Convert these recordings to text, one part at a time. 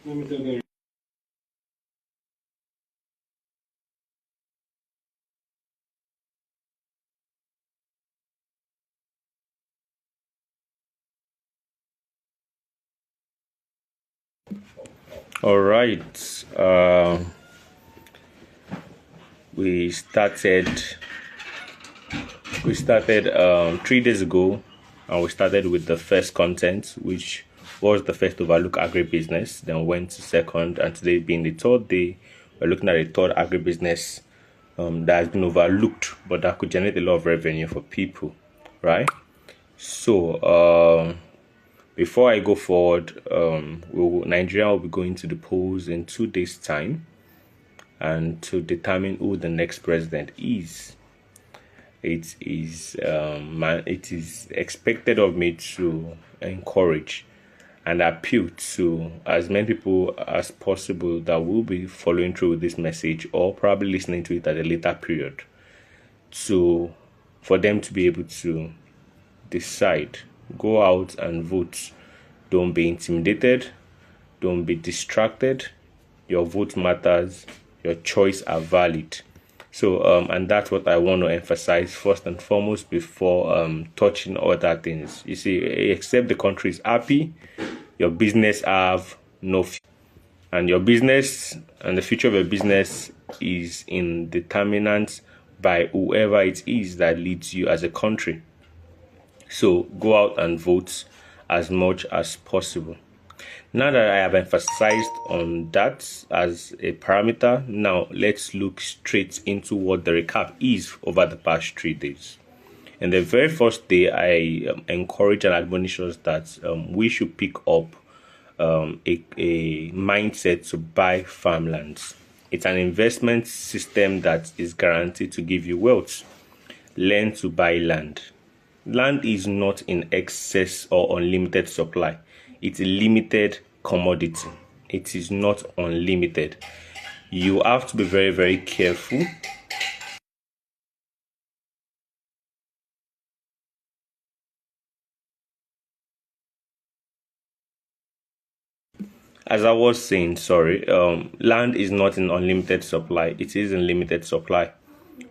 Let me tell you. All right. We started. We started 3 days ago, and we started with the first content, which was the first Overlooked Agribusiness. Then went to second, and today being the third day, we're looking at a third agribusiness that has been overlooked, but that could generate a lot of revenue for people, right? So, before I go forward, Nigeria will be going to the polls in 2 days' time, and to determine who the next president is. It is expected of me to encourage and appeal to as many people as possible that will be following through with this message or probably listening to it at a later period, to for them to be able to decide. Go out and vote. Don't be intimidated. Don't be distracted. Your vote matters. Your choice are valid. So, and that's what I want to emphasize first and foremost before touching other things. You see, except the country is happy, your business have no future. And your business and the future of your business is in determinants by whoever it is that leads you as a country. So go out and vote as much as possible. Now that I have emphasized on that as a parameter, now let's look straight into what the recap is over the past 3 days. And the very first day, I encourage and admonish us that we should pick up a mindset to buy farmlands. It's an investment system that is guaranteed to give you wealth. Learn to buy land. Land is not in excess or unlimited supply. It's a limited commodity. It is not unlimited. You have to be very, very careful. As I was saying, sorry, land is not in unlimited supply. It is in limited supply.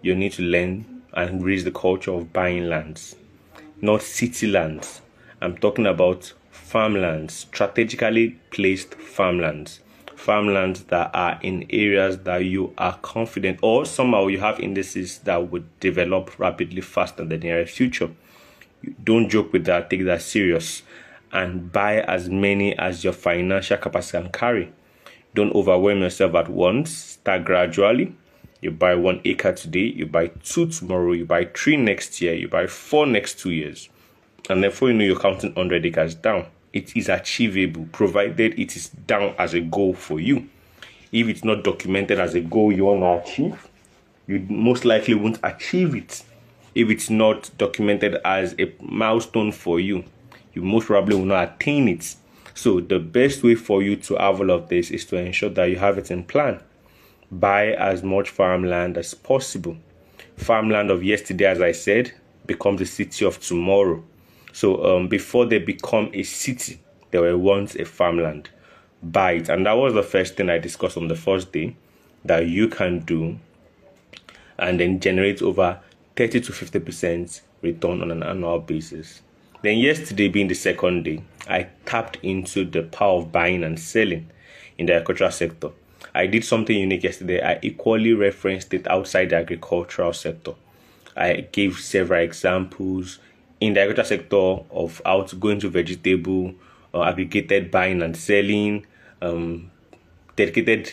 You need to learn and raise the culture of buying lands, not city lands. I'm talking about farmlands, strategically placed farmlands, farmlands that are in areas that you are confident or somehow you have indices that would develop rapidly faster in the near future. Don't joke with that, take that serious, and buy as many as your financial capacity can carry. Don't overwhelm yourself at once, start gradually. You buy 1 acre today, you buy 2 tomorrow, you buy 3 next year, you buy 4 next 2 years. And therefore, you know you're counting 100 acres down. It is achievable, provided it is down as a goal for you. If it's not documented as a goal you want to achieve, you most likely won't achieve it. If it's not documented as a milestone for you, you most probably will not attain it. So the best way for you to have all of this is to ensure that you have it in plan. Buy as much farmland as possible. Farmland of yesterday, as I said, becomes the city of tomorrow. So before they become a city, they were once a farmland. Buy it. And that was the first thing I discussed on the first day that you can do and then generate over 30 to 50% return on an annual basis. Then yesterday being the second day, I tapped into the power of buying and selling in the agricultural sector. I did something unique yesterday. I equally referenced it outside the agricultural sector. I gave several examples in the agricultural sector of how to go into vegetable, aggregated buying and selling, dedicated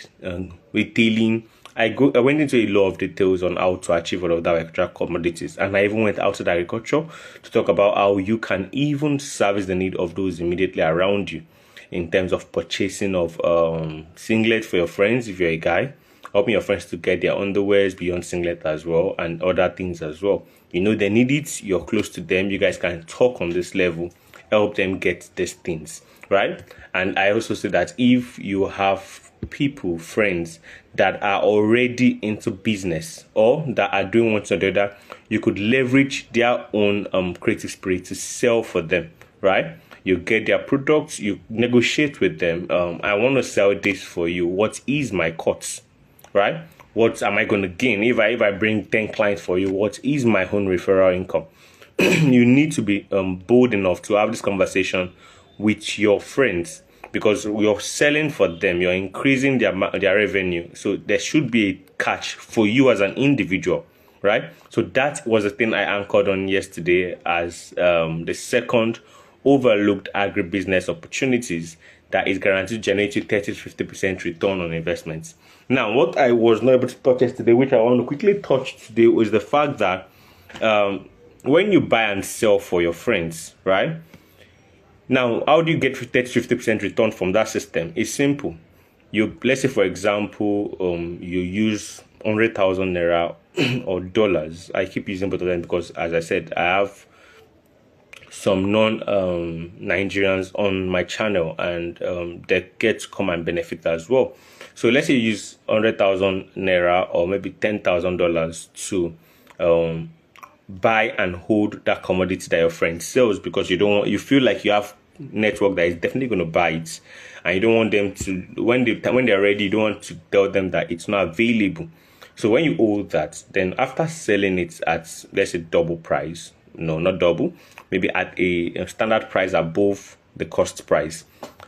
retailing. I went into a lot of details on how to achieve all of that agricultural commodities, and I even went outside agriculture to talk about how you can even service the need of those immediately around you in terms of purchasing of singlet for your friends if you're a guy, helping your friends to get their underwears beyond singlet as well, and other things as well. You know they need it, you're close to them, you guys can talk on this level, help them get these things, right? And I also say that if you have people, friends that are already into business or that are doing one or the other, you could leverage their own creative spirit to sell for them, right? You get their products, you negotiate with them. I want to sell this for you. What is my cost, right? What am I going to gain if I bring 10 clients for you? What is my own referral income? You need to be bold enough to have this conversation with your friends, because you're selling for them, you're increasing their revenue. So there should be a catch for you as an individual, right? So that was the thing I anchored on yesterday as the second overlooked agribusiness opportunities that is guaranteed to generate you 30 to 50% return on investments. Now, what I was not able to touch yesterday, which I want to quickly touch today, is the fact that when you buy and sell for your friends, right? Now, how do you get 30 to 50% return from that system? It's simple. Let's say, for example, you use 100,000 naira or dollars. I keep using both of them because, as I said, I have some non-Nigerians on my channel, and they get to come and benefit as well. So let's say you use 100,000 naira or maybe $10,000 to buy and hold that commodity that your friend sells, because you feel like you have network that is definitely going to buy it, and you don't want them to, when they're ready, you don't want to tell them that it's not available. So when you hold that, then after selling it at, let's say, double price, no, not double, maybe at a standard price above the cost price,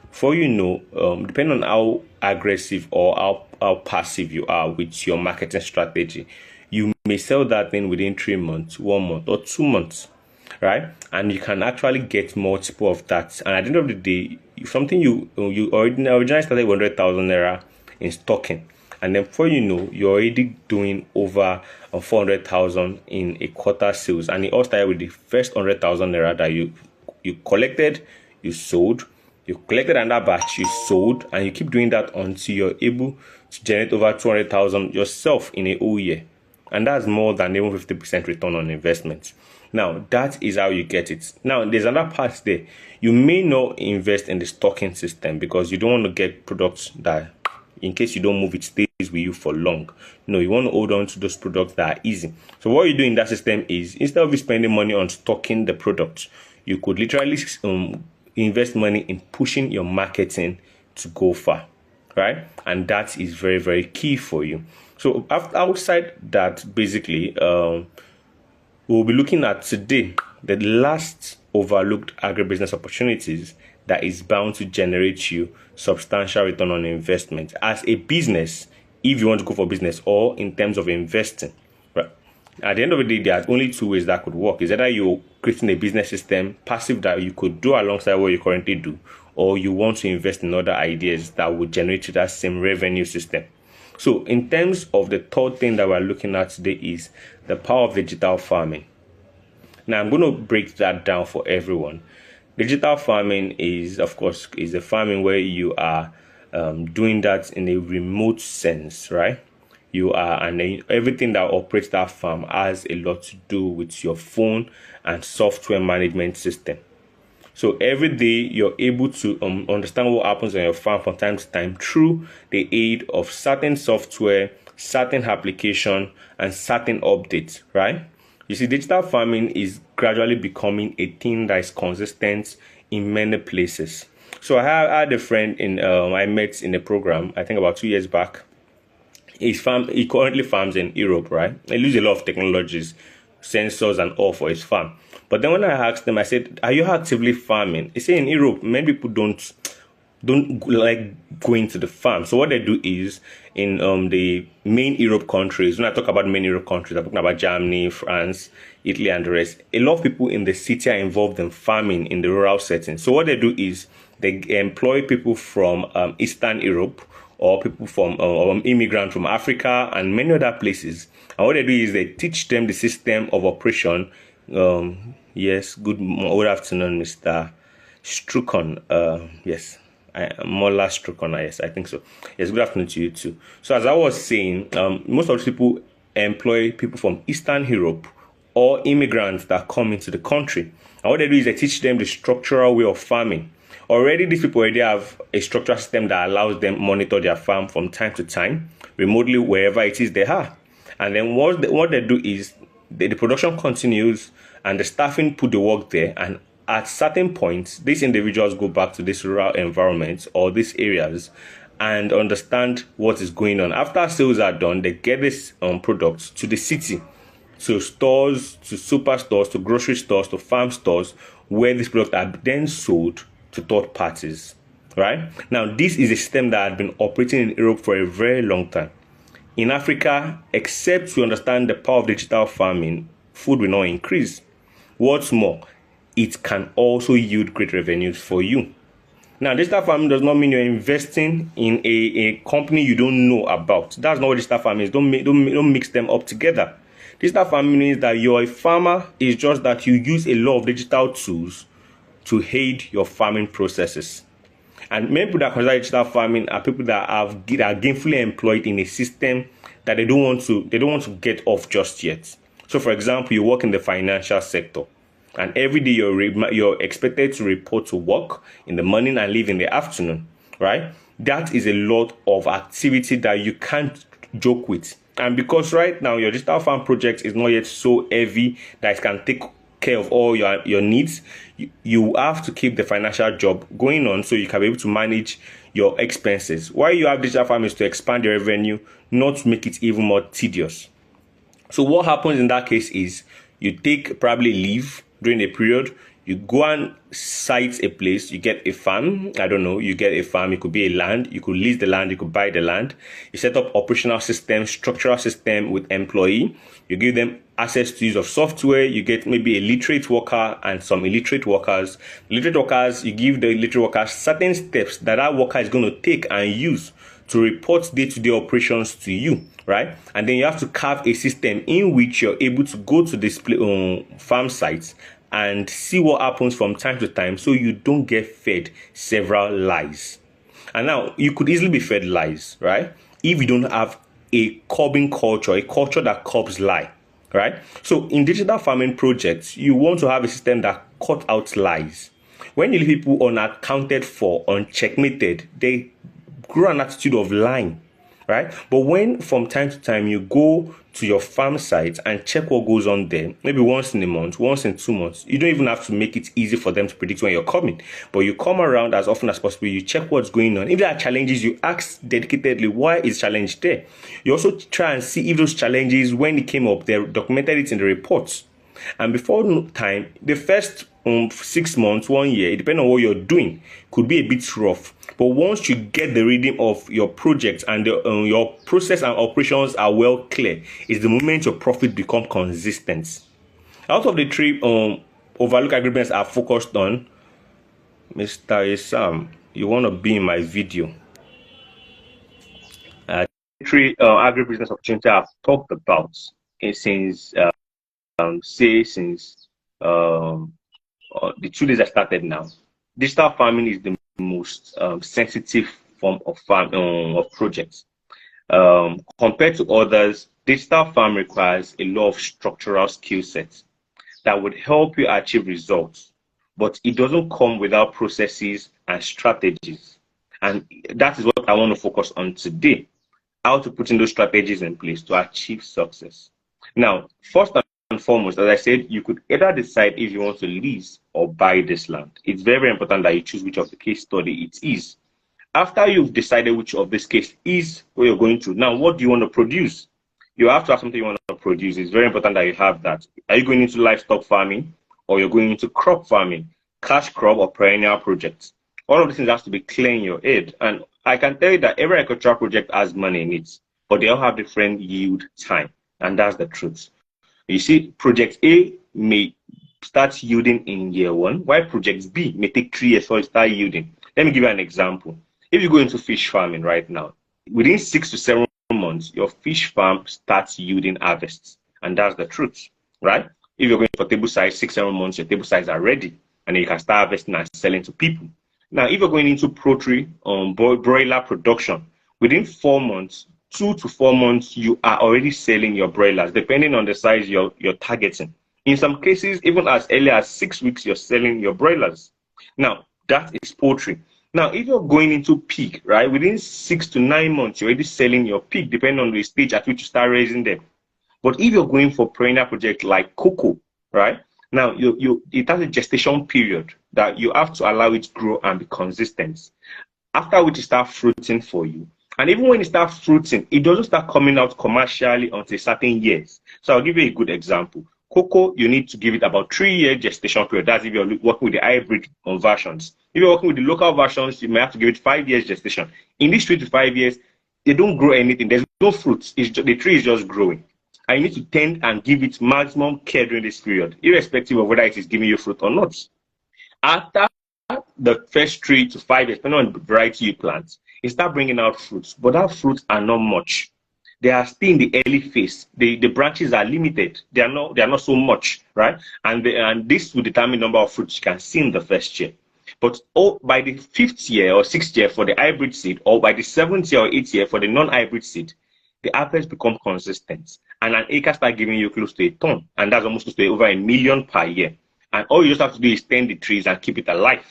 for depending on how aggressive or how passive you are with your marketing strategy, you may sell that thing within 3 months, 1 month, or 2 months, right? And you can actually get multiple of that. And at the end of the day, something you originally started with 100,000 naira in stocking, and then before you're already doing over 400,000 in a quarter sales. And it all started with the first 100,000 naira that you collected, you sold, you collected another batch, you sold, and you keep doing that until you're able to generate over 200,000 yourself in a whole year. And that's more than even 50% return on investment. Now, that is how you get it. Now, there's another part there. You may not invest in the stocking system because you don't want to get products that, in case you don't move, it stays with you for long. No, you want to hold on to those products that are easy. So what you do in that system is, instead of you spending money on stocking the product, you could literally invest money in pushing your marketing to go far, right? And that is very, very key for you. So outside that, basically, we'll be looking at today the last overlooked agribusiness opportunities that is bound to generate you substantial return on investment as a business, if you want to go for business, or in terms of investing. Right? At the end of the day, there are only two ways that could work. Is either you're creating a business system, passive, that you could do alongside what you currently do, or you want to invest in other ideas that would generate you that same revenue system. So in terms of the third thing that we're looking at today is the power of digital farming. Now, I'm going to break that down for everyone. Digital farming is, of course, a farming where you are doing that in a remote sense, right? And everything that operates that farm has a lot to do with your phone and software management system. So every day you're able to understand what happens on your farm from time to time through the aid of certain software, certain application, and certain updates, right? You see, digital farming is gradually becoming a thing that is consistent in many places. So I had a friend I met in a program, I think about 2 years back. He currently farms in Europe, right? He uses a lot of technologies, sensors and all for his farm. But then when I asked them, I said, are you actively farming? He said in Europe, many people don't like going to the farm. So what they do is, in the main Europe countries, when I talk about main Europe countries, I'm talking about Germany, France, Italy, and the rest, a lot of people in the city are involved in farming in the rural setting. So what they do is they employ people from Eastern Europe, or people from immigrants from Africa and many other places. And what they do is they teach them the system of operation. Yes, good afternoon, Mr. Strukon. Yes, Mola Strukon. Yes, I think so. Yes, good afternoon to you too. So as I was saying, most of the people employ people from Eastern Europe or immigrants that come into the country. And what they do is they teach them the structural way of farming. Already, these people already have a structural system that allows them monitor their farm from time to time, remotely, wherever it is they are. And then what they do is the production continues, and the staffing put the work there, and at certain points, these individuals go back to this rural environment or these areas and understand what is going on. After sales are done, they get this products to the city, to stores, to superstores, to grocery stores, to farm stores, where these products are then sold to third parties. Right? Now, this is a system that had been operating in Europe for a very long time. In Africa, except we understand the power of digital farming, food will not increase. What's more, it can also yield great revenues for you. Now, digital farming does not mean you're investing in a company you don't know about. That's not what digital farming is. Don't mix them up together. Digital farming means that you're a farmer. It's just that you use a lot of digital tools to aid your farming processes. And many people that consider digital farming are people that are gainfully employed in a system that they don't want to get off just yet. So, for example, you work in the financial sector, and every day you're expected to report to work in the morning and leave in the afternoon, right? That is a lot of activity that you can't joke with. And because right now your digital farm project is not yet so heavy that it can take care of all your needs, you have to keep the financial job going on so you can be able to manage your expenses. Why you have digital farming is to expand your revenue, not to make it even more tedious. So what happens in that case is you take probably leave during a period, you go and site a place, you get a farm, I don't know, you get a farm, it could be a land, you could lease the land, you could buy the land, you set up operational system, structural system with employee, you give them access to use of software, you get maybe a literate worker and some illiterate workers. Literate workers, you give the illiterate workers certain steps that worker is going to take and use to report day-to-day operations to you, right? And then you have to carve a system in which you're able to go to this farm sites and see what happens from time to time so you don't get fed several lies. And now, you could easily be fed lies, right? If you don't have a curbing culture, a culture that curbs lie, right? So in digital farming projects, you want to have a system that cuts out lies. When you leave people unaccounted for, uncheckmated, they grow an attitude of lying, right? But when from time to time you go to your farm site and check what goes on there, maybe once in a month, once in 2 months, you don't even have to make it easy for them to predict when you're coming, but you come around as often as possible, you check what's going on. If there are challenges, you ask dedicatedly, why is challenge there? You also try and see if those challenges, when it came up, they documented it in the reports. And before time, the first 6 months, 1 year, depending on what you're doing, could be a bit rough. But once you get the rhythm of your project and your process and operations are well clear, is the moment your profit become consistent. Out of the three Overlooked Agribusiness are focused on, Mr. Isam, you want to be in my video. Three agribusiness opportunity I've talked about since the 2 days I started now. Digital farming is the most sensitive form of projects. Compared to others, digital farm requires a lot of structural skill sets that would help you achieve results, but it doesn't come without processes and strategies. And that is what I want to focus on today, how to put in those strategies in place to achieve success. Now, first and foremost, as I said, you could either decide if you want to lease or buy this land. It's very, very important that you choose which of the case study it is. After you've decided which of this case is where you're going to, now what do you want to produce? You have to have something you want to produce. It's very important that you have that. Are you going into livestock farming, or you're going into crop farming, cash crop or perennial projects? All of these things have to be clear in your head. And I can tell you that every agricultural project has money in it, but they all have different yield time. And that's the truth. You see, project A may start yielding in year 1, while project B may take 3 years for it to start yielding. Let me give you an example. If you go into fish farming right now, within 6 to 7 months, your fish farm starts yielding harvests. And that's the truth, right? If you're going for table size, 6, 7 months, your table size are ready, and then you can start harvesting and selling to people. Now, if you're going into poultry, broiler production, within 4 months, 2 to 4 months, you are already selling your broilers, depending on the size you're targeting. In some cases, even as early as 6 weeks, you're selling your broilers. Now, that is poultry. Now, if you're going into pig, right, within 6 to 9 months, you're already selling your pig, depending on the stage at which you start raising them. But if you're going for perennial project like cocoa, right, Now, it has a gestation period that you have to allow it to grow and be consistent. After which it starts fruiting for you. And even when it starts fruiting, it doesn't start coming out commercially until certain years. So I'll give you a good example. Cocoa, you need to give it about 3-year gestation period. That's if you're working with the hybrid versions. If you're working with the local versions, you may have to give it 5 years gestation. In these 3 to 5 years, they don't grow anything. There's no fruits. The tree is just growing. And you need to tend and give it maximum care during this period, irrespective of whether it is giving you fruit or not. After the first 3 to 5 years, depending on the variety you plant, it start bringing out fruits, but that fruits are not much. They are still in the early phase. The branches are limited. They are not so much, right? And this will determine the number of fruits you can see in the first year. But by the 5th year or 6th year for the hybrid seed, or by the 7th year or 8th year for the non-hybrid seed, the harvest become consistent, and an acre start giving you close to a ton, and that's almost close to over $1 million per year. And all you just have to do is tend the trees and keep it alive.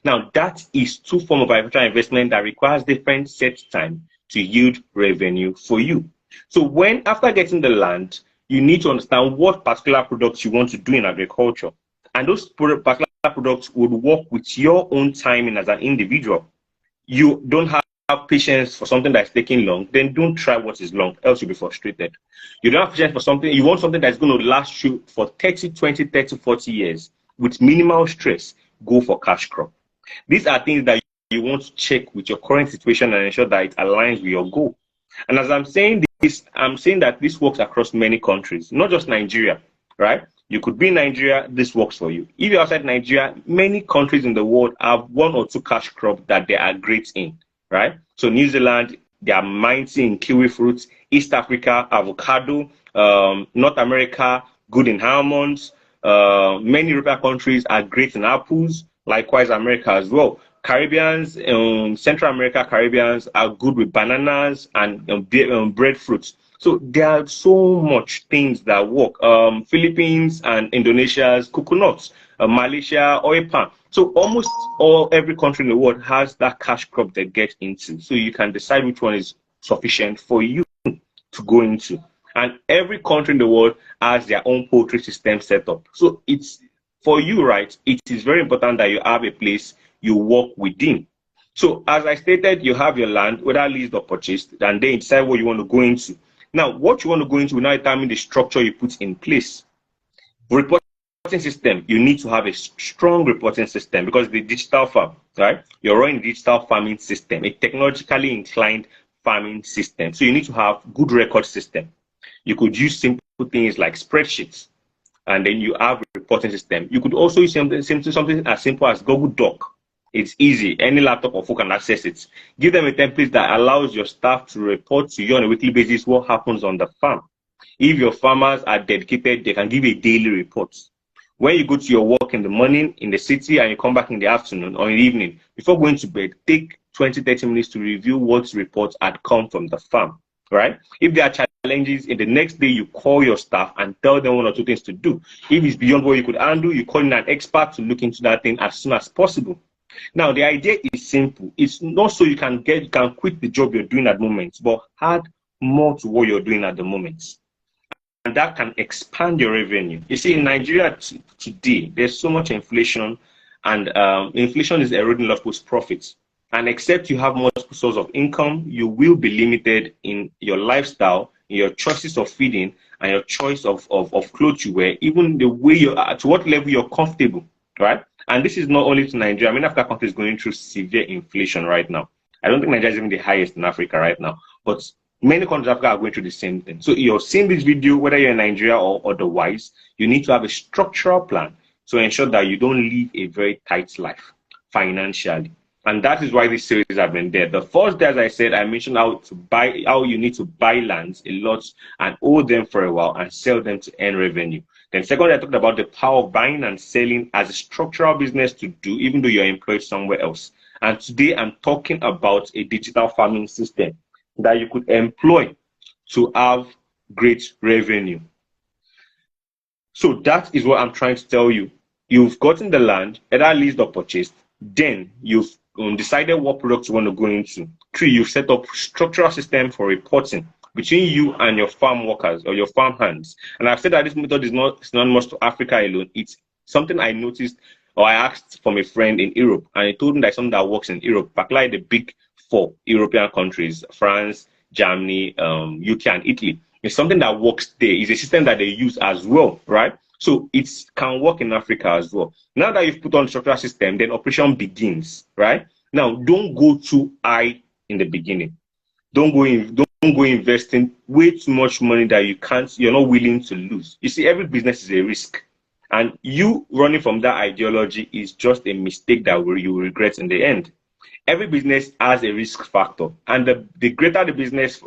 Now, that is 2 forms of agricultural investment that requires different set time to yield revenue for you. So after getting the land, you need to understand what particular products you want to do in agriculture. And those particular products would work with your own timing as an individual. You don't have patience for something that's taking long, then don't try what is long, else you'll be frustrated. You don't have patience for something, you want something that's going to last you for 30, 20, 30, 40 years with minimal stress, go for cash crop. These are things that you want to check with your current situation and ensure that it aligns with your goal. And as I'm saying this, I'm saying that this works across many countries, not just Nigeria, right? You could be in Nigeria, this works for you. If you're outside Nigeria, many countries in the world have 1 or 2 cash crops that they are great in, right? So New Zealand, they are mighty in kiwi fruits. East Africa, avocado. North America, good in almonds. Many European countries are great in apples. Likewise, America as well. Caribbeans, Central America, Caribbeans are good with bananas and breadfruits. So there are so much things that work. Philippines and Indonesia's coconuts, Malaysia, oil palm. So almost every country in the world has that cash crop they get into. So you can decide which one is sufficient for you to go into. And every country in the world has their own poultry system set up. So it's for you, right? It is very important that you have a place you work within. So as I stated, you have your land, whether leased or purchased, and then you decide what you want to go into. Now, what you want to go into will now determine the structure you put in place. Reporting system, you need to have a strong reporting system because the digital farm, right? You're running a digital farming system, a technologically inclined farming system. So you need to have good record system. You could use simple things like spreadsheets, and then you have a reporting system. You could also use something as simple as Google Doc. It's easy. Any laptop or phone can access it. Give them a template that allows your staff to report to you on a weekly basis what happens on the farm. If your farmers are dedicated, they can give a daily report. When you go to your work in the morning in the city and you come back in the afternoon or in the evening, before going to bed, take 20, 30 minutes to review what reports had come from the farm, right? If there are challenges, in the next day, you call your staff and tell them 1 or 2 things to do. If it's beyond what you could handle, you call in an expert to look into that thing as soon as possible. Now, the idea is simple. It's not so you can quit the job you're doing at the moment, but add more to what you're doing at the moment. And that can expand your revenue. You see, in Nigeria today, there's so much inflation, and inflation is eroding a lot of people's profits. And except you have multiple sources of income, you will be limited in your lifestyle, in your choices of feeding, and your choice of clothes you wear, even the way you are, to what level you're comfortable, right? And this is not only to Nigeria. I mean, Africa countries going through severe inflation right now. I don't think Nigeria is even the highest in Africa right now, but many countries in Africa are going through the same thing. So you're seeing this video, whether you're in Nigeria or otherwise, you need to have a structural plan to ensure that you don't live a very tight life financially. And that is why this series have been there. The first day, as I said, I mentioned how you need to buy lands a lot and hold them for a while and sell them to earn revenue. Then second, I talked about the power of buying and selling as a structural business to do, even though you're employed somewhere else. And today I'm talking about a digital farming system that you could employ to have great revenue. So that is what I'm trying to tell you. You've gotten the land, either leased or purchased. Then you've decided what products you want to go into. 3, you've set up structural system for reporting. between you and your farm workers or your farm hands. And I've said that this method is not synonymous to Africa alone. It's something I noticed or I asked from a friend in Europe, and he told me that something that works in Europe, particularly the big four European countries, France, Germany, UK, and Italy. It's something that works there. It's a system that they use as well, right? So it can work in Africa as well. Now that you've put on the structural system, then operation begins, right? Now, don't go too high in the beginning. Don't go investing way too much money that you're not willing to lose. You see, every business is a risk. And you running from that ideology is just a mistake that you will regret in the end. Every business has a risk factor, and the greater the business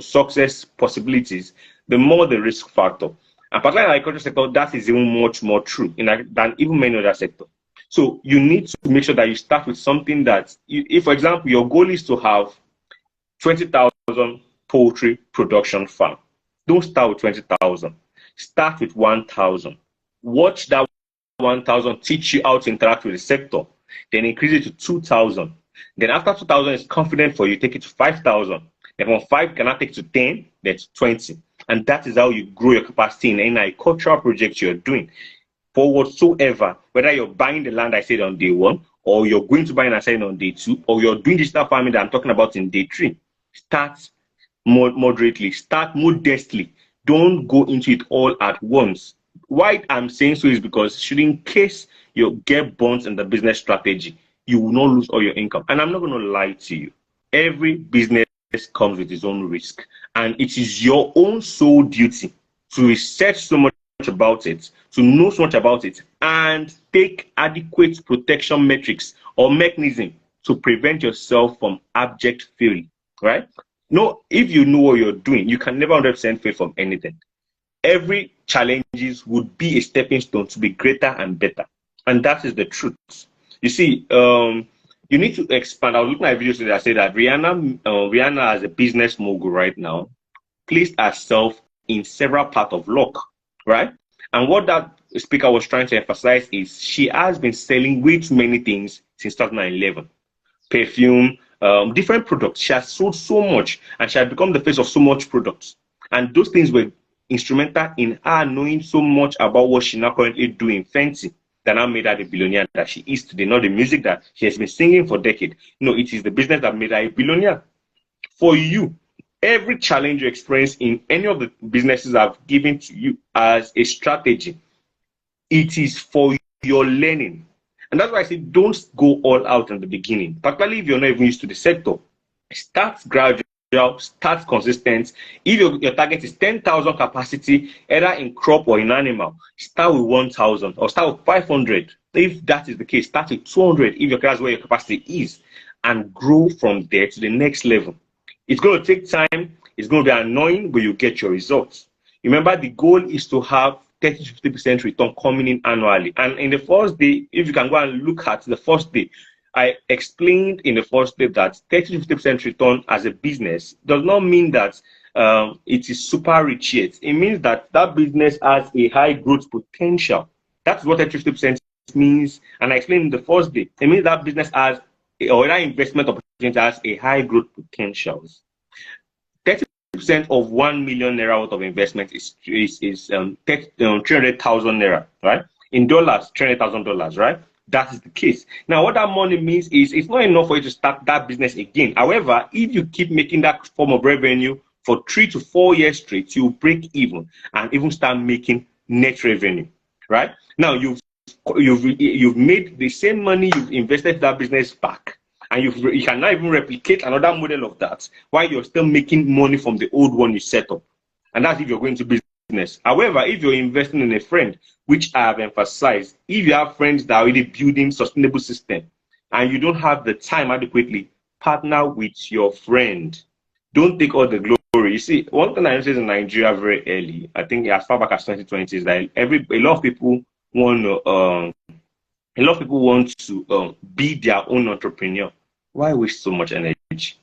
success possibilities, the more the risk factor. And particularly in the agriculture sector, that is even much more true than even many other sectors. So you need to make sure that you start with something that, if for example, your goal is to have 20,000 poultry production farm, don't start with 20,000. Start with 1,000. Watch that 1,000 teach you how to interact with the sector. Then increase it to 2,000. Then after 2,000 is confident for you, take it to 5,000. Then from 5, you cannot take it to 10, then to 20. And that is how you grow your capacity in any agricultural project you're doing. For whatsoever, whether you're buying the land I said on day 1, or you're going to buy and sell on day 2, or you're doing digital farming that I'm talking about in day 3, start moderately, start modestly. Don't go into it all at once. Why I'm saying so is because in case you get burnt in the business strategy, you will not lose all your income. And I'm not going to lie to you. Every business comes with its own risk. And it is your own sole duty to research so much about it, to know so much about it, and take adequate protection metrics or mechanism to prevent yourself from abject failure, right? No, if you know what you're doing, you can never 100% fail from anything. Every challenges would be a stepping stone to be greater and better. And that is the truth. You see, you need to expand. I was looking at videos today that said that Rihanna as a business mogul right now, placed herself in several parts of luck, right? And what that speaker was trying to emphasize is she has been selling way too many things since 2011. Perfume, different products. She has sold so much, and she has become the face of so much products. And those things were instrumental in her knowing so much about what she now currently doing, Fenty, that now made her the billionaire that she is today, not the music that she has been singing for decades. No, it is the business that made her a billionaire. For you, every challenge you experience in any of the businesses I've given to you as a strategy, it is for your learning. And that's why I say don't go all out in the beginning, particularly if you're not even used to the sector. Start gradual, start consistent. If your target is 10,000 capacity, either in crop or in animal, start with 1,000 or start with 500. If that is the case, start with 200 if that's where your capacity is, and grow from there to the next level. It's going to take time, it's going to be annoying, but you get your results. Remember, the goal is to have 30 to 50% return coming in annually. And in the first day, if you can go and look at the first day, I explained in the first day that 30 to 50% return as a business does not mean that it is super rich yet. It means that that business has a high growth potential. That's what 30 to 50% means. And I explained in the first day, it means that business has, or that investment opportunity has a high growth potential. 30% of 1 million naira worth of investment is 300,000 naira, right? In dollars, $300,000, right? That is the case. Now, what that money means is it's not enough for you to start that business again. However, if you keep making that form of revenue for 3 to 4 years straight, you break even and even start making net revenue, right? Now, you've made the same money you've invested in that business back, and you can now even replicate another model of that while you're still making money from the old one you set up. And that's if you're going to business. However, if you're investing in a friend, which I have emphasized, if you have friends that are already building sustainable system and you don't have the time adequately, partner with your friend. Don't take all the glory. You see, one thing I noticed in Nigeria very early, I think as far back as 2020, is that a lot of people want to be their own entrepreneur. Why waste so much energy?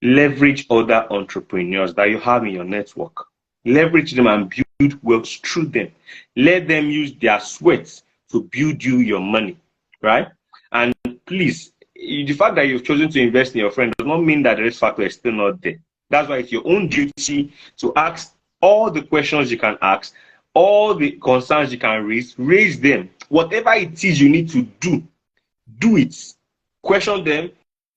Leverage other entrepreneurs that you have in your network. Leverage them and build wealth through them. Let them use their sweat to build you your money, right? And please, the fact that you've chosen to invest in your friend does not mean that the risk factor is still not there. That's why it's your own duty to ask all the questions you can ask, all the concerns you can raise them. Whatever it is you need to do it. Question them,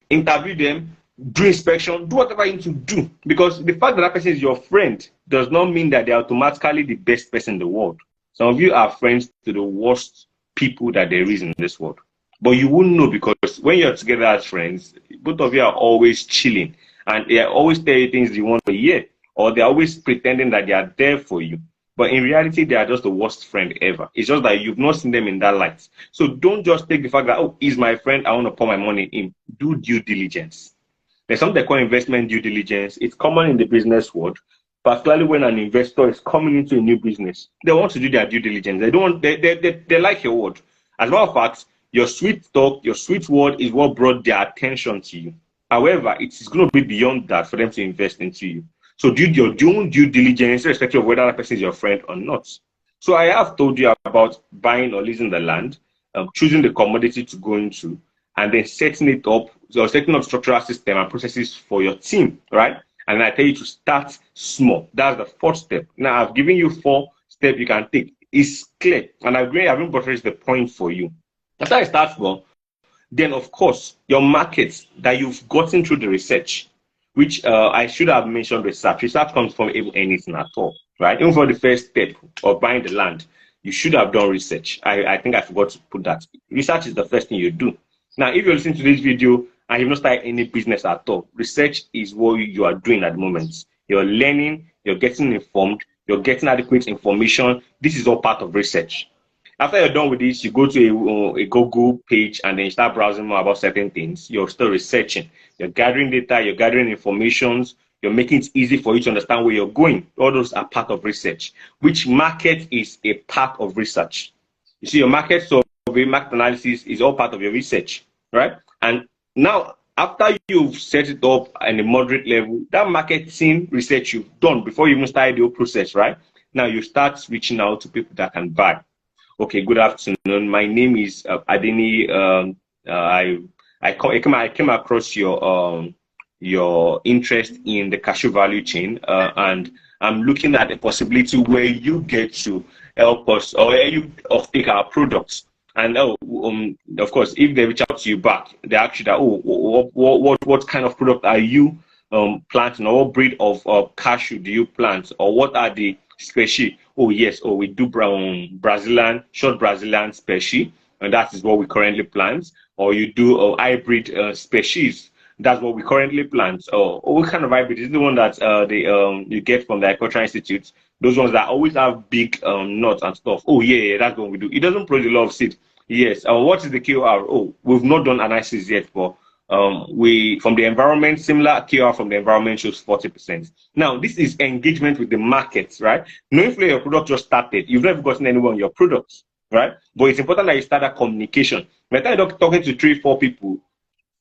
interview them, do inspection, do whatever you need to do. Because the fact that that person is your friend does not mean that they're automatically the best person in the world. Some of you are friends to the worst people that there is in this world. But you wouldn't know, because when you're together as friends, both of you are always chilling. And they always tell you things you want to hear. Or they're always pretending that they are there for you. But in reality, they are just the worst friend ever. It's just that you've not seen them in that light. So don't just take the fact that, oh, he's my friend, I want to pour my money in. Do due diligence. There's something called investment due diligence. It's common in the business world, particularly when an investor is coming into a new business. They want to do their due diligence. They don't. They like your word. As a matter of fact, your sweet talk, your sweet word is what brought their attention to you. However, it's going to be beyond that for them to invest into you. So do your own due diligence, irrespective of whether that person is your friend or not. So I have told you about buying or leasing the land, choosing the commodity to go into, and then setting it up, so setting up structural system and processes for your team, right? And I tell you to start small. That's the fourth step. Now I've given you 4 steps you can take. It's clear, and I've buttressed the point for you. After I start small, then of course your markets that you've gotten through the research, which I should have mentioned research. Research comes from anything at all, right? Even for the first step of buying the land, you should have done research. I think I forgot to put that. Research is the first thing you do. Now, if you're listening to this video and you've not started any business at all, research is what you are doing at the moment. You're learning, you're getting informed, you're getting adequate information. This is all part of research. After you're done with this, you go to a Google page and then you start browsing more about certain things. You're still researching. You're gathering data, you're gathering information, you're making it easy for you to understand where you're going. All those are part of research. Which market is a part of research? You see, your market survey, market analysis is all part of your research, right? And now, after you've set it up at a moderate level, that marketing research you've done before you even started the whole process, right? Now you start reaching out to people that can buy. Okay, good afternoon. My name is Adeni. I came across your interest in the cashew value chain, and I'm looking at the possibility where you get to help us or you take our products. And of course, if they reach out to you back, they ask you that, what kind of product are you planting, or what breed of cashew do you plant, or what are the species? Oh yes, we do Brazilian, short Brazilian species, and that is what we currently plant. Or you do hybrid species, that's what we currently plant. Or what kind of hybrid is the one that you get from the Agricultural Institute? Those ones that always have big nuts and stuff. Oh yeah, that's what we do. It doesn't produce a lot of seed. Yes. What is the KOR? Oh, we've not done analysis yet, but we from the environment, similar KOR from the environment shows 40%. Now, this is engagement with the markets, right? Knowing where your product just started, you've never gotten anyone on your products, right? But it's important that you start that communication. By the time you're talking to 3, 4 people,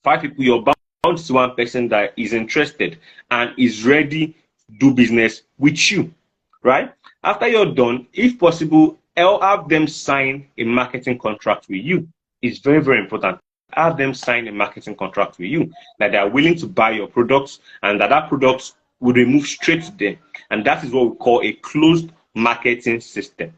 5 people, you're bound to one person that is interested and is ready to do business with you, right? After you're done, if possible, I'll have them sign a marketing contract with you. It's very, very important. Have them sign a marketing contract with you, that they are willing to buy your products and that product will move straight to them. And that is what we call a closed marketing system.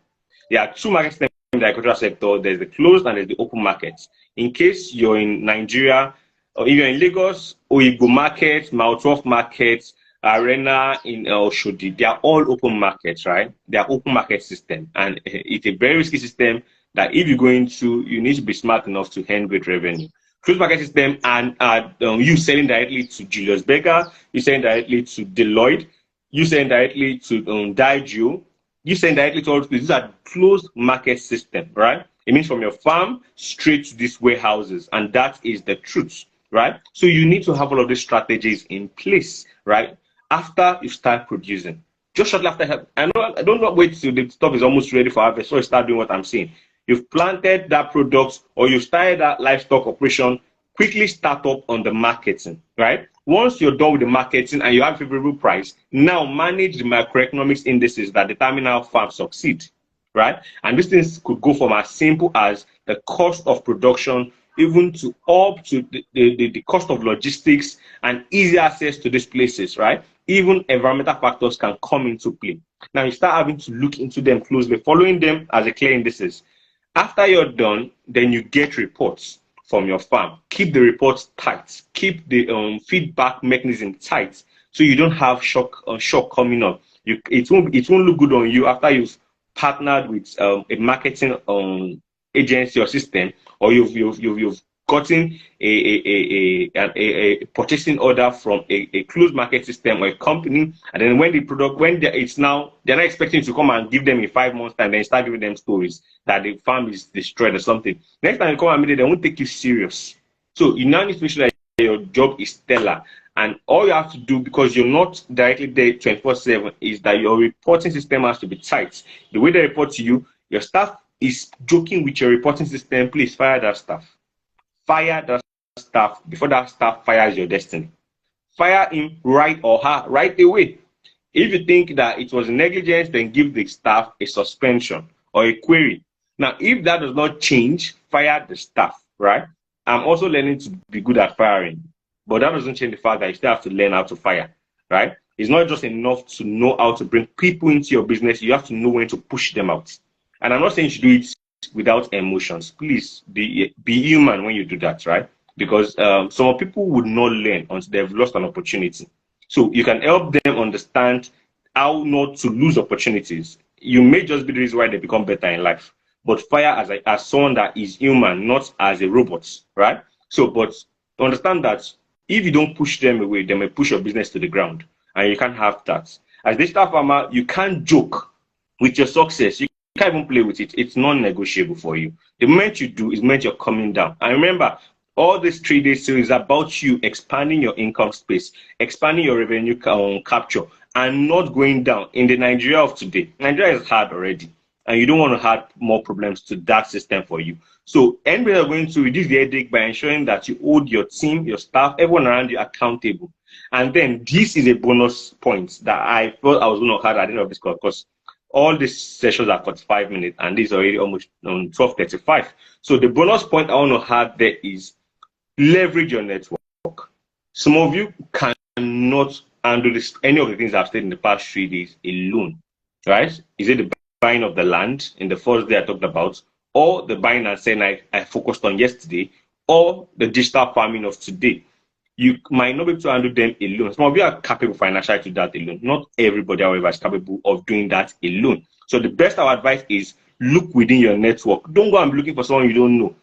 There are 2 market systems in the agricultural sector. There's the closed and there's the open markets. In case you're in Nigeria, or if you're in Lagos, Oyibo market, Mount 12 markets, Arena in Oshodi, they are all open markets, right? They are open market system, and it's a very risky system that if you go into, you need to be smart enough to earn great revenue. Closed market system, and you selling directly to Julius Berger, you selling directly to Deloitte, you selling directly to Daigeo, you selling directly to all these are closed market system, right? It means from your farm straight to these warehouses, and that is the truth, right? So you need to have all of these strategies in place, right? After you start producing, just shortly after, I don't not wait till the stuff is almost ready for harvest before you start doing what I'm saying. You've planted that product or you started that livestock operation, quickly start up on the marketing, right? Once you're done with the marketing and you have a favorable price, now manage the macroeconomics indices that determine how farms succeed, right? And these things could go from as simple as the cost of production even to up to the cost of logistics and easy access to these places, right? Even environmental factors can come into play. Now you start having to look into them closely, following them as a clear indices. After you're done, then you get reports from your farm. Keep the reports tight. Keep the feedback mechanism tight, so you don't have shock coming up. It won't look good on you after you've partnered with a marketing agency or system, or you've gotten a purchasing order from a closed market system or a company, and then when the product, they're not expecting you to come and give them in 5 months time, then start giving them stories that the farm is destroyed or something. Next time you come and meet them, they won't take you serious. So you now need to make sure that your job is stellar. And all you have to do, because you're not directly there 24/7, is that your reporting system has to be tight. The way they report to you, your staff is joking with your reporting system. Please fire that staff. Fire that staff before that staff fires your destiny. Fire him right or her right away. If you think that it was negligence, then give the staff a suspension or a query. Now, if that does not change, fire the staff, right? I'm also learning to be good at firing, but that doesn't change the fact that you still have to learn how to fire, right? It's not just enough to know how to bring people into your business. You have to know when to push them out. And I'm not saying you should do it without emotions. Please be human when you do that, right? Because some people would not learn until they've lost an opportunity. So you can help them understand how not to lose opportunities. You may just be the reason why they become better in life. But fire as someone that is human, not as a robot, right? So, but understand that if you don't push them away, they may push your business to the ground, and you can't have that. As a digital farmer, you can't joke with your success. You can't even play with it. It's non-negotiable for you. The moment you do, is meant you're coming down. And remember, all this 3-day series is about you expanding your income space, expanding your revenue capture, and not going down. In the Nigeria of today, Nigeria is hard already, and you don't want to add more problems to that system for you. So anybody are going to reduce the headache by ensuring that you hold your team, your staff, everyone around you accountable. And then this is a bonus point that I thought I was going to have at the end of this call, because all these sessions are 45 minutes, and this is already almost 12:35. So the bonus point I want to have there is leverage your network. Some of you cannot handle this, any of the things I've said in the past 3 days alone, right? Is it the buying of the land in the first day I talked about, or the buying and selling I focused on yesterday, or the digital farming of today? You might not be able to handle them alone. Some of you are capable financially to do that alone. Not everybody, however, is capable of doing that alone. So the best of advice is look within your network. Don't go and be looking for someone you don't know.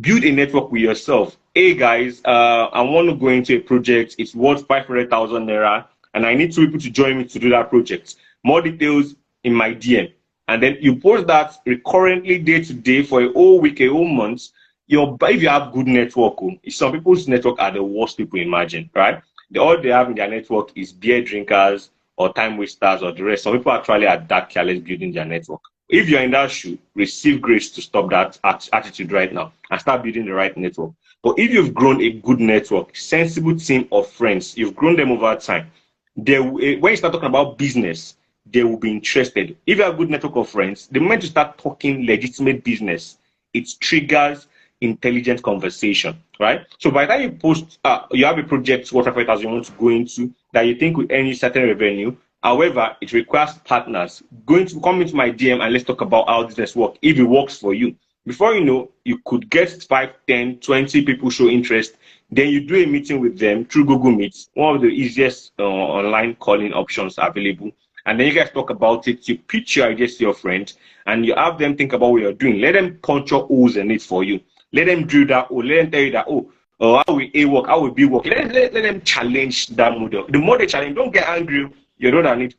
Build a network with yourself. Hey guys, I want to go into a project. It's worth 500,000 naira, and I need 2 people to join me to do that project. More details in my DM. And then you post that recurrently, day to day, for a whole week, a whole month. If you have good network, some people's network are the worst people imagine, right? All they have in their network is beer drinkers or time wasters or the rest. Some people actually are that careless building their network. If you're in that shoe, receive grace to stop that attitude right now and start building the right network. But if you've grown a good network, sensible team of friends, you've grown them over time, when you start talking about business, they will be interested. If you have a good network of friends, the moment you start talking legitimate business, it triggers intelligent conversation, right? So by the time you post, you have a project worth 5,000 you want to go into that you think will earn you certain revenue. However, it requires partners. Come into my DM and let's talk about how business works. If it works for you, before you know, you could get 5, 10, 20 people show interest. Then you do a meeting with them through Google Meet, one of the easiest online calling options available. And then you guys talk about it. You pitch your ideas to your friend, and you have them think about what you're doing. Let them puncture holes in it for you. Let them drill that hole. Let them tell you that, how will A work? How will B work? Let them challenge that model. The more they challenge, don't get angry. You don't need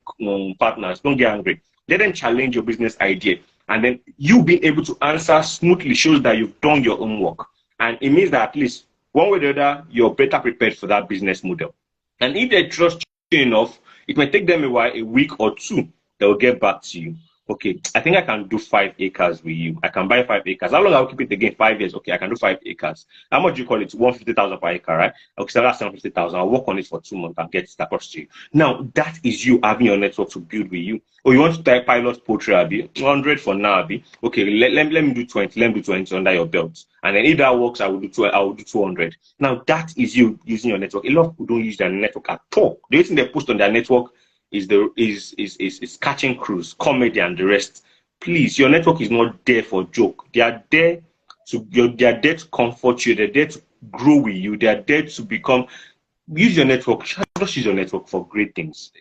partners. Don't get angry. Let them challenge your business idea. And then you being able to answer smoothly shows that you've done your own work. And it means that at least one way or the other, you're better prepared for that business model. And if they trust you enough, it may take them a while, a week or two, they'll get back to you. okay, I think I can do 5 acres with you. I can buy 5 acres. How long I'll keep it again? 5 years. Okay, I can do 5 acres. How much do you call it? 150,000 per acre, right? Okay, so that's 750,000. I'll work on it for 2 months and get it across to you. Now, that is you having your network to build with you. Or you want to type pilot poultry, Abby? 100 for now, Abby. Okay, let me do 20. Let me do 20 under your belt. And then if that works, I will do 200. Now, that is you using your network. A lot of people don't use their network at all. The only thing they post on their network is catching crews, comedy, and the rest. Please, your network is not there for joke. They are there to comfort you. They're there to grow with you. They are there to become. Use your network. Just use your network for great things.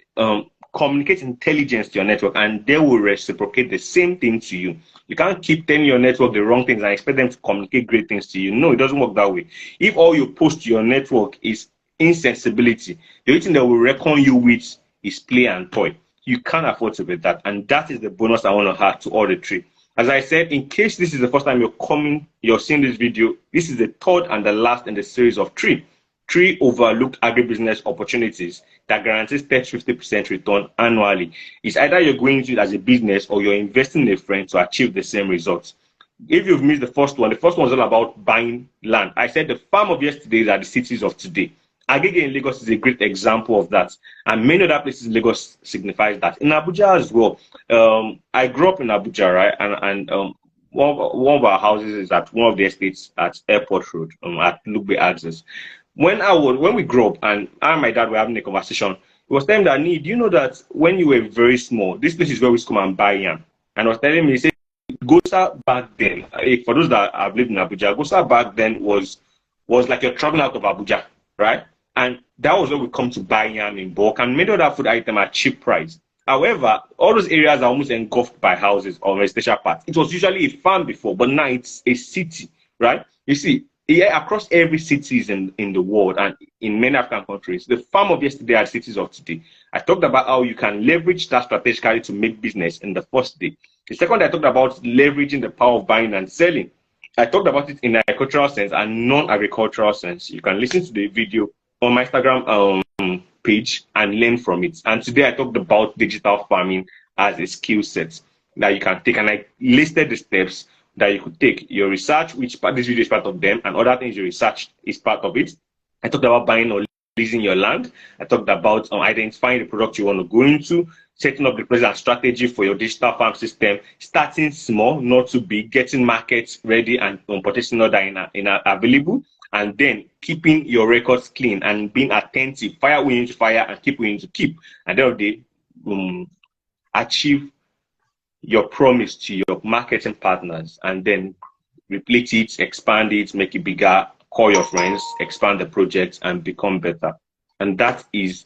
Communicate intelligence to your network, and they will reciprocate the same thing to you. You can't keep telling your network the wrong things and expect them to communicate great things to you. No, it doesn't work that way. If all you post to your network is insensibility, the only thing they will reckon you with is play and toy. You can't afford to be that, and that is the bonus I want to add to all the three. As I said, in case this is the first time you're seeing this video, this is the third and the last in the series of three overlooked agribusiness opportunities that guarantees 30-50% return annually. It's either you're going into it as a business or you're investing in a friend to achieve the same results. If you've missed the first one was all about buying land. I said the farm of yesterday are the cities of today. Agege in Lagos is a great example of that, and many other places in Lagos signifies that. In Abuja as well, I grew up in Abuja, right? And one of our houses is at one of the estates at Airport Road, at Lugbe Access. When we grew up, and I and my dad were having a conversation, it was telling that, do you know that when you were very small, this place is where we used to come and buy yam? And I was telling me, he said, Gosa back then, for those that have lived in Abuja, Gosa back then was like you're traveling out of Abuja, right? And that was where we come to buy yam in bulk and many other food items at cheap price. However, all those areas are almost engulfed by houses or residential parts. It was usually a farm before, but now it's a city, right? You see, across every cities in the world and in many African countries, the farm of yesterday are cities of today. I talked about how you can leverage that strategically to make business in the first day. The second, I talked about leveraging the power of buying and selling. I talked about it in an agricultural sense and non-agricultural sense. You can listen to the video on my Instagram page and learn from it. And today I talked about digital farming as a skill set that you can take. And I listed the steps that you could take. Your research, which part this video is part of them, and other things you research is part of it. I talked about buying or leasing your land. I talked about identifying the product you want to go into, setting up the present strategy for your digital farm system, starting small, not too big, getting markets ready and potential order in available, and then keeping your records clean and being attentive. Fire when you need to fire and keep when you need to keep. And then they achieve your promise to your marketing partners, and then repeat it, expand it, make it bigger, call your friends, expand the project, and become better. And that is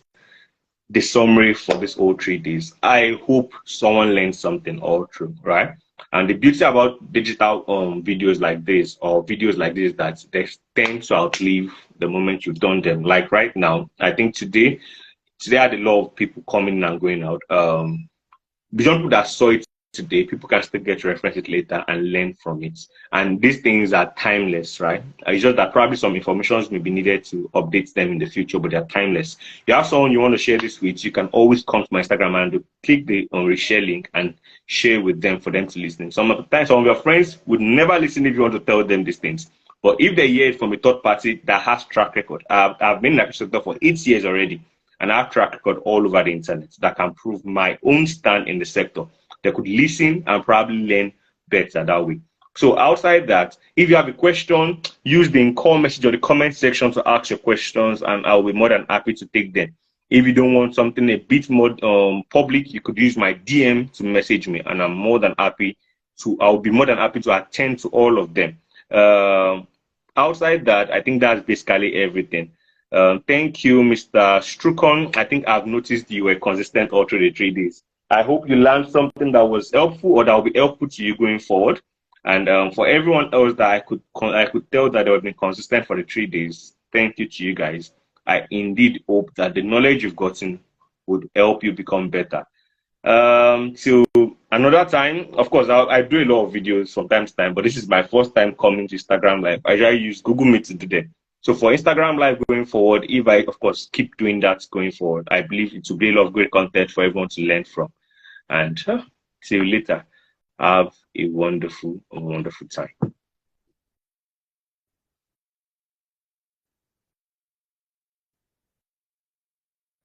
the summary for this whole 3 days. I hope someone learned something all through, right? And the beauty about digital videos like this or videos like this is that they tend to outlive the moment you've done them. Like right now, I think today I had a lot of people coming in and going out. Beyond people that saw it today, people can still get to reference it later and learn from it. And these things are timeless, right? It's just that probably some information may be needed to update them in the future, but they're timeless. You have someone you want to share this with, you can always come to my Instagram and click the reshare link and share with them for them to listen. Some of the time, some of your friends would never listen if you want to tell them these things. But if they hear it from a third party that has track record, I've been in that sector for 8 years already, and I have track record all over the internet that can prove my own stand in the sector. They could listen and probably learn better that way. So outside that, if you have a question, use the call message or the comment section to ask your questions, and I'll be more than happy to take them. If you don't want something a bit more public, you could use my DM to message me, and I'll be more than happy to attend to all of them. Outside that, I think that's basically everything. Thank you, Mr. Strukon. I think I've noticed you were consistent all through the 3 days. I hope you learned something that was helpful or that will be helpful to you going forward. And for everyone else that I could tell that they have been consistent for the 3 days, thank you to you guys. I indeed hope that the knowledge you've gotten would help you become better. Till another time, of course, I do a lot of videos from time to time, but this is my first time coming to Instagram Live. I usually use Google Meet to do that. So for Instagram Live going forward, if I, of course, keep doing that going forward, I believe it will be a lot of great content for everyone to learn from. And Till later. Have a wonderful time.